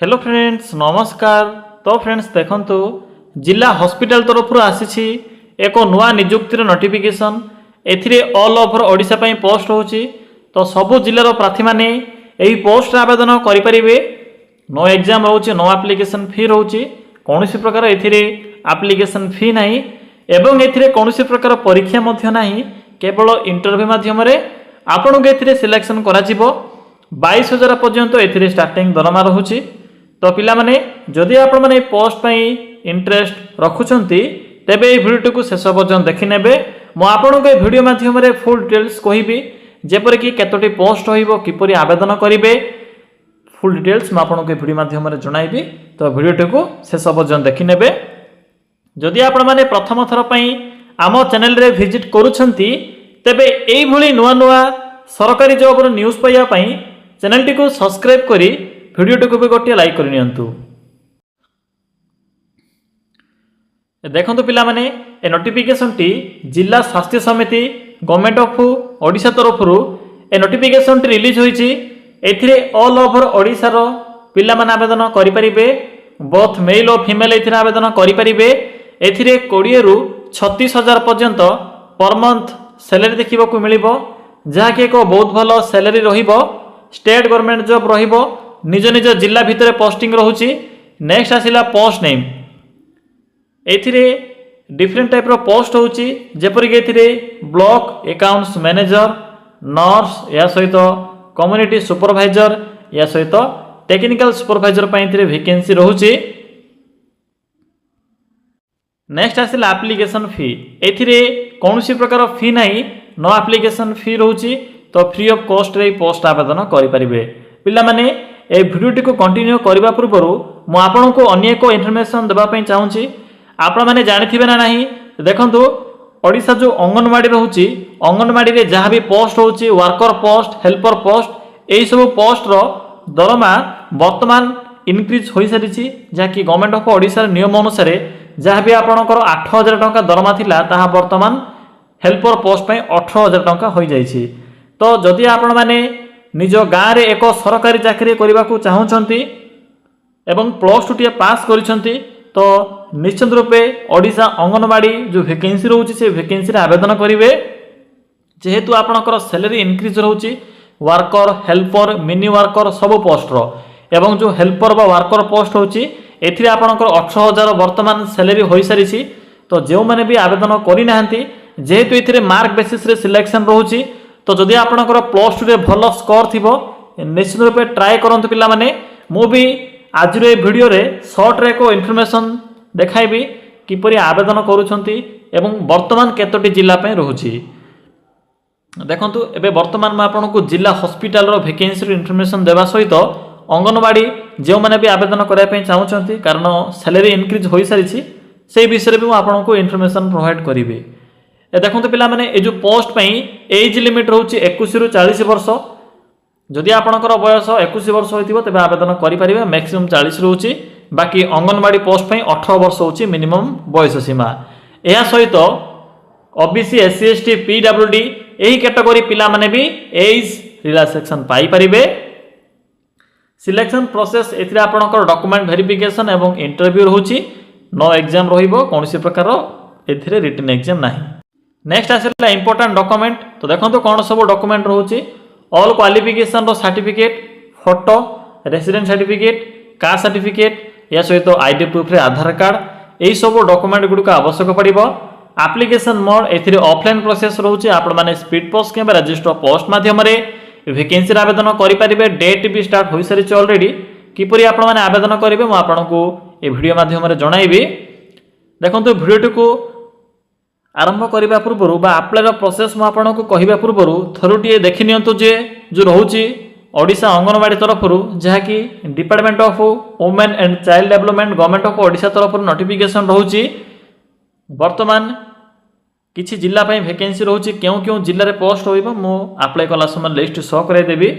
Hello friends नमस्कार। तो friends देखंतु जिला हॉस्पिटल तरफ आसी एक नुआ निजुक्तिर नोटिफिकेशन एथिरे ऑल ओवर ओडिशा पई पोस्ट होची। तो सबु जिल्लार प्रार्थी माने एही पोस्ट आवेदन करि परिबे। नो एग्जाम रहउची, नो एप्लिकेशन फी रहउची, कोनोसी प्रकार एथिरे एप्लिकेशन फी नाही एवं एथिरे कोनोसी प्रकार परीक्षा मध्य नाही, केवल इंटरव्यू माध्यम रे आपन के एथिरे सिलेक्शन करा जिवो। 22,000 पर्यंत एथिरे स्टार्टिंग दरमा रहउची। तो पिला माने जदि आपण माने पोस्ट पई इंटरेस्ट रखुचंती तेबे ए भिडियो को शेष पर्यंत देखि नेबे। मो आपन के वीडियो माध्यम रे फुल डिटेल्स कहिबी, जेपर कि केतोटी पोस्ट होइबो, किपरि आवेदन करिवे, फुल डिटेल्स मैं आपन के वीडियो माध्यम रे जणाइबी। तो वीडियो को शेष पर्यंत देखि नेबे। जदि आपण माने प्रथम थर पई आम चैनल रे विजिट करूछंती तेबे एई भली नुआ नुआ सरकारी जॉब रो न्यूज़ पाइया पई चैनल टी को सब्सक्राइब करी वीडियो को भी गोटे लाइक कर नियंतु। देखंतु पिला माने ए नोटिफिकेशन टी जिला स्वास्थ्य समिति गवर्नमेंट ऑफ ओडिशा तरफ ए नोटिफिकेशन टी रिलीज होईची। एथिरे ऑल ओवर ओडिशा रो पिला माने आवेदन करि परिबे। बोथ मेल और फीमेल एथिरे आवेदन करि परिबे। एथिरे 20 रु 36,000 पर्यंत पर मंथ सैलरी देखिबा को मिलिबो, जहा कि एक बहुत भलो सैलरी रहिबो। स्टेट गवर्नमेंट जॉब रहिबो, निज निज जिला भितर पोस्टिंग रहउची। नेक्स्ट आसिला पोस्ट नेम। एथिरे डिफरेंट टाइप रो पोस्ट होउची, जेपरि कि एथिरे ब्लॉक अकाउंट्स मैनेजर, नर्स, या सहित कम्युनिटी सुपरवाइजर, या सहित टेक्निकल सुपरवाइजर पई एथिरे वैकेंसी रहउची। नेक्स्ट आसिला एप्लिकेशन फी। एथिरे कोनोसी प्रकार फी नाही, नो एप्लिकेशन फी रहउची। तो फ्री ऑफ कॉस्ट रे पोस्ट आवेदन करि परिबे। पिला माने ए वीडियो को कंटिन्यू करबा पूर्व मु आपन को अन्य एक इन्फॉर्मेशन देबा पई चाहूची। आपण माने जानिथिबे ना नाही, देखंतु ओडिसा जो अंगनवाड़ी रहउची, अंगनवाड़ी रे जहा भी पोस्ट होउची, वर्कर पोस्ट, हेल्पर पोस्ट, एई सब पोस्ट रो दरमा वर्तमान इनक्रीज होई सारिची, जहा कि गवर्नमेंट ऑफ ओडिसा रे नियम अनुसार जहा भी आपनकर 8,000 टंका दरमा थिला ताहा वर्तमान हेल्पर पोस्ट पई 18,000 टंका होई जाईची। तो जदि आपण माने निज गाँव रे एक सरकारी चाकरी करने को चाहूँगी एवं +2 टी पास करिसंती, तो निश्चित रूपे ओडिशा अंगनवाड़ी जो वैकेंसी रहउची से वैकेंसी रे आवेदन करिवे। जेहेतु आपनकर सैलरी इंक्रीज रहउची, वर्कर, हेल्पर, मिनी वर्कर सब पोस्ट रो एवं जो हेल्पर बा वर्कर पोस्ट होउची एथिरे आपनकर 18,000 वर्तमान सैलरी होई सारिछि। तो जो माने भी आवेदन करि नाहंती, जेहेतु एथिरे मार्क बेसिस रे सिलेक्शन रहउची, तो जदि आपनकर +2 रे भलो स्कोर थिबो निश्चित रूपे ट्राई करंतु पिला माने। मु भी आज रे वीडियो रे शॉर्ट रे को इन्फॉर्मेशन देखाइबी किपरि आवेदन करूछंती एवं वर्तमान केतोटी जिल्ला पे रहउची। देखंतु एबे वर्तमान मैं आपन को जिला हॉस्पिटल रो वैकेंसी रो इन्फॉर्मेशन देबा सहित अंगनवाड़ी जे माने भी आवेदन करै पे चाहूछंती, कारण सैलरी इंक्रीज होई सारिछि, से विषय भी आपन को इन्फॉर्मेशन प्रोवाइड करिवे। देखो पिला माने ए जो पोस्ट पई एज लिमिट रहउची 21 रु 40 वर्ष। जदि आपनकर बयस 21 वर्ष होइतिबो तेबे आवेदन करि परिबे। मैक्सिमम 40 रहउची, बाकी अंगनवाड़ी पोस्ट पई 18 वर्ष होउची मिनिमम बयस सीमा। एहा सहित ओबीसी, एससी, एसटी, पीडब्ल्यूडी एही कैटेगरी पिला माने भी एज रिलैक्सेशन पाई परिबे। सिलेक्शन प्रोसेस एथिरे आपनकर डॉक्यूमेंट वेरिफिकेशन एवं इंटरव्यू रहउची। नो एग्जाम रहिबो, कोनोसी प्रकार एथिरे रिटन एग्जाम नाही। नेक्स्ट आसिला इंपोर्टेंट डॉक्यूमेंट। तो देखो कौन सब डॉक्यूमेंट रहउची, ऑल क्वालिफिकेशन रो certificate, photo, resident certificate, caste certificate, या सहित आईडी प्रूफ रे आधार कार्ड, एई सब डॉक्यूमेंट गुडका आवश्यक पड़िबो। एप्लिकेशन मोड एथिरे ऑफलाइन प्रोसेस रहउची। आपण माने स्पीड पोस्ट के रजिस्टर पोस्ट माध्यम रे वैकेंसी रे आवेदन करि परिबे। डेट भी स्टार्ट होई सारिछ ऑलरेडी। किपरि आपण माने आवेदन करिवे मु आपन को ए वीडियो माध्यम रे जणाइबी। देखंतु वीडियो को आरंभ करने पूर्व बा अप्लाई प्रोसेस मुझे आपको कहवा पूर्व थरुटे देखि नियंतु जे जो रोचे ओडिशा अंगनवाड़ी तरफ जहाँकि department of women and child development government of Odisha तरफ नोटिफिकेशन रोचे। वर्तमान किछि जिला पे वैकेंसी रोचे, क्यों क्यों जिले में पोस्ट हो मु अप्लाई कला समय लिस्ट शो करदेवी।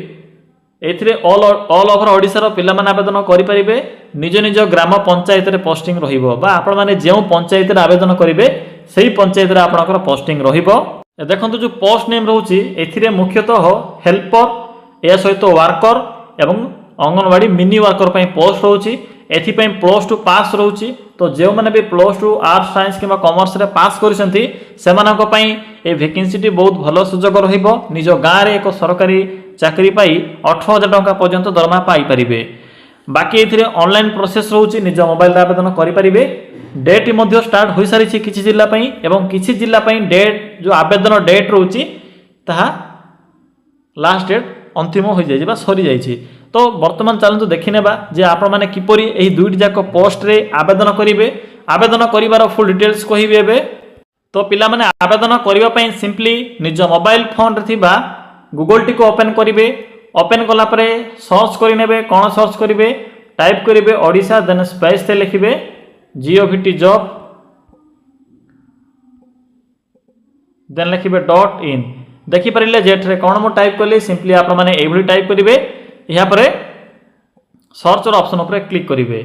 एथिरे ऑल ओवर ओडिशा रो पिला माने आवेदन करि परिबे। निज निज ग्राम पंचायत रे पोस्टिंग रहिबो, बा आपण माने जेउ पंचायत रे आवेदन करिवे सेही पंचायत रे आपनकर पोस्टिंग रहिबो। देखंतु जो पोस्ट नेम रहउची एथिरे मुख्यतः हेल्पर, या सहित वर्कर एवं अंगनवाड़ी मिनी वर्कर पर पोस्ट रोचे एथिपाई +2 पास रोचे। तो जो मैंने भी +2 आर्ट्स साइंस कि कॉमर्स रे पास करछंती सेमानक पई ए वैकेंसी बहुत भलो सुजोग रहिबो। निज गाँ रे एक सरकारी चाकरी पाई 18,000 टंका पर्यंत दरमा पाई परिबे। बाकी एथिरे ऑनलाइन प्रोसेस रोचे निज मोबाइल रे आवेदन करि परिबे। डेट मध्य स्टार्ट हो सारी किसी जिला पई एवं किसी जिला पई डेट जो आवेदन डेट रोचे ताहा लास्ट डेट अंतिम हो जाए सरी जाइए। तो वर्तमान चलते देखने जे आपण मैंने किपरि एही दुईटी जाक पोस्ट रे आवेदन करेंगे। आवेदन करिवार फुल डिटेल्स कहिबे एबे। तो पिला माने आवेदन करिवा पई सिंपली निज मोबाइल फोन रे थिबा गूगल टी को ओपन करिवे। ओपन कला परे सर्च करि नेबे। कोन सर्च करिवे टाइप करिवे ओडिशा देन स्पेस से लिखिबे GOVT जॉब देन लिखिबे .in। देखि परिले जेठरे कोन मो टाइप करले सिंपली आपण माने एभली टाइप करिवे। या परे सर्च ऑप्शन ऊपर क्लिक करिवे।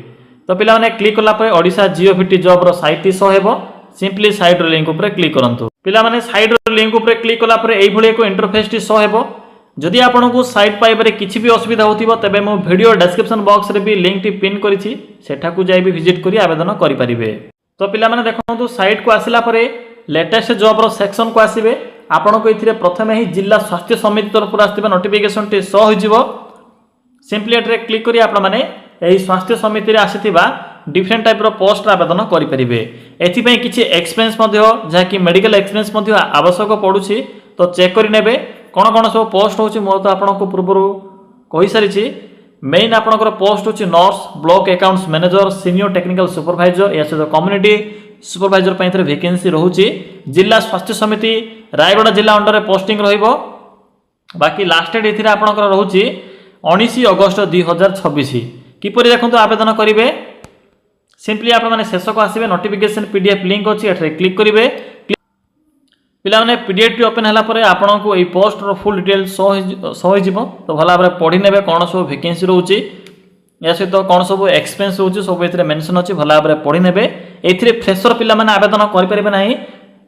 तो पिला माने क्लिक कला परे ओडिशा GOVT जॉब रो साइट शो हेबो। सिंपली साइट रो लिंक ऊपर क्लिक करंतु। पिला माने साइट रो लिंक ऊपर क्लिक कला परे एभली एको इंटरफेस टी शो हेबो। जदि आपनको साइट पाइबारे किछि भी असुविधा होतिबो तबे मो वीडियो डिस्क्रिप्शन बॉक्स रे भी लिंक टी पिन करिछि सेठा को जाई भी विजिट करी आवेदन करि परिबे। तो पिला माने देखंतु साइट को आसिला परे लेटेस्ट जॉब रो सेक्शन को आसीबे। आपनको एथिरे प्रथमे ही जिला स्वास्थ्य समिति तरफ आस्थिबा नोटिफिकेशन टी शो होइजिवो। सिंपली एटरे क्लिक करी आपण माने एही स्वास्थ्य समिति रे आसीथिबा डिफरेंट टाइप रो पोस्ट आवेदन करि परिबे। एथि पई किछि एक्सपीरियंस मध्य जा कि मेडिकल एक्सपीरियंस मध्य आवश्यक पडुछि। तो चेक करि नेबे कोन कोन सब पोस्ट होछि। मो तो आपनको पूर्वरु कहि सारिछि। मेन आपनकर पोस्ट होछि nurse block accounts manager senior technical supervisor या सहित कम्युनिटी सुपरवाइजर पई थरे वैकेंसी रहउछि। जिला स्वास्थ्य समिति रायगढ़ जिला अंडर पोस्टिंग रहिबो। बाकी लास्ट डेट एथिरे आपनकर रहउछि 19 अगस्त 2026। किपरि देखंतु आवेदन करिवे सिंपली आपण माने शेष को आसीबे नोटिफिकेशन PDF लिंक अछि एठरे क्लिक करिवे। पिला माने PDF टी ओपन हला परे आपनको एई पोस्ट रो फुल डिटेल शो हो जिवो। तो भला भाबरे पढि नेबे कोन सब वैकेंसी रहउछि या सहित कोन सब एक्सपेंस रहउछि सब एथिरे मेंशन अछि। भला भाबरे पढि नेबे। एथिरे फ्रेशर पिला माने आवेदन करि परिबे नाही।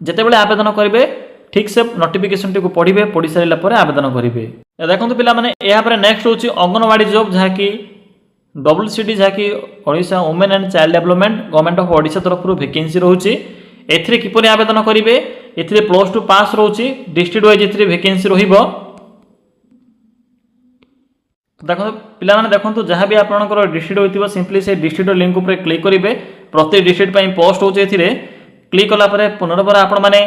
जेते बेले आवेदन करिवे ठीक से नोटिफिकेशन टी को पढिबे। पढि सारिला परे आवेदन करिवे। देखंतु पिला माने एहा परे नेक्स्ट होछि अंगनवाड़ी जॉब जहा कि WCD जहा कि Odisha women and child development government of Odisha तरफ वैकेंसी रहउछि। एथिरे किपरि आवेदन करिवे एथिरे +2 पास रहउछि। डिस्ट्रिक्ट वाइज एथिरे वैकेंसी रहिबो। देखो पिला माने देखंतु जहा भी आपनकर डिस्ट्रिक्ट होइतिबो सिंपली से डिस्ट्रिक्ट लिंक ऊपर क्लिक करिवे। प्रति डिस्ट्रिक्ट पई पोस्ट होछि। एथिरे क्लिक कला परे पुनर्बार आपण माने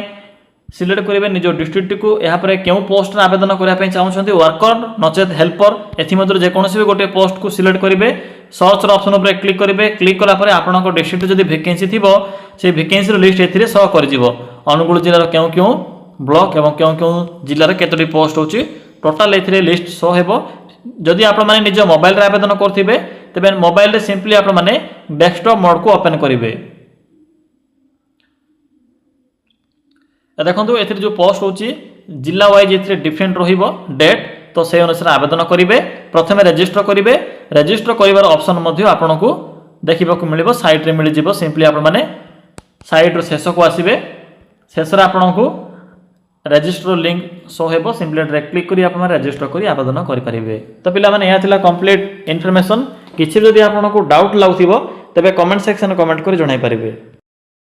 सिलेक्ट करेंगे निज डिस्ट्रिक्ट को। यहाँ पर क्यों पोस्ट आवेदन करने चाहते वर्कर नचेत हेल्पर एथि जेकोसी भी गोटे पोस्ट को सिलेक्ट करेंगे। सर्च ऑप्शन उपर क्लिक करेंगे। क्लिक कलापर आपंक डिस्ट्रिक्ट जब वैकेंसी थी से वैकेंसी लिस्ट ए शो कर अनुगुल जिलार क्यों क्यों ब्लॉक और क्यों क्यों जिलार केतोटी पोस्ट होची टोटाल ए लिस्ट शो हेबो। जदि आप निज मोबाइल आवेदन करेंगे तेज मोबाइल सिंपली आप डेस्कटॉप मोड को ओपन करेंगे। देखो ए जो पोस्ट होची जिला वाइज ए डिफरेंट रहिबो डेट। तो से अनुसार आवेदन करेंगे। प्रथमे रजिस्टर करेंगे। रजिस्टर कर ऑप्शन आपको देखा मिल साइट रे मिल जाव। सिंपली आप साइट शेष को आसबे। शेष आपन को रजिस्टर लिंक शो हेबो। सिंपली क्लिक करी आप रजिस्टर करी आवेदन करेंगे। तो पिला माने यह थिला कंप्लीट इन्फॉर्मेशन। किछि जदि आपन को डाउट लागुथिबो तबे कमेंट सेक्शन कमेंट करी जणाई पारिबे।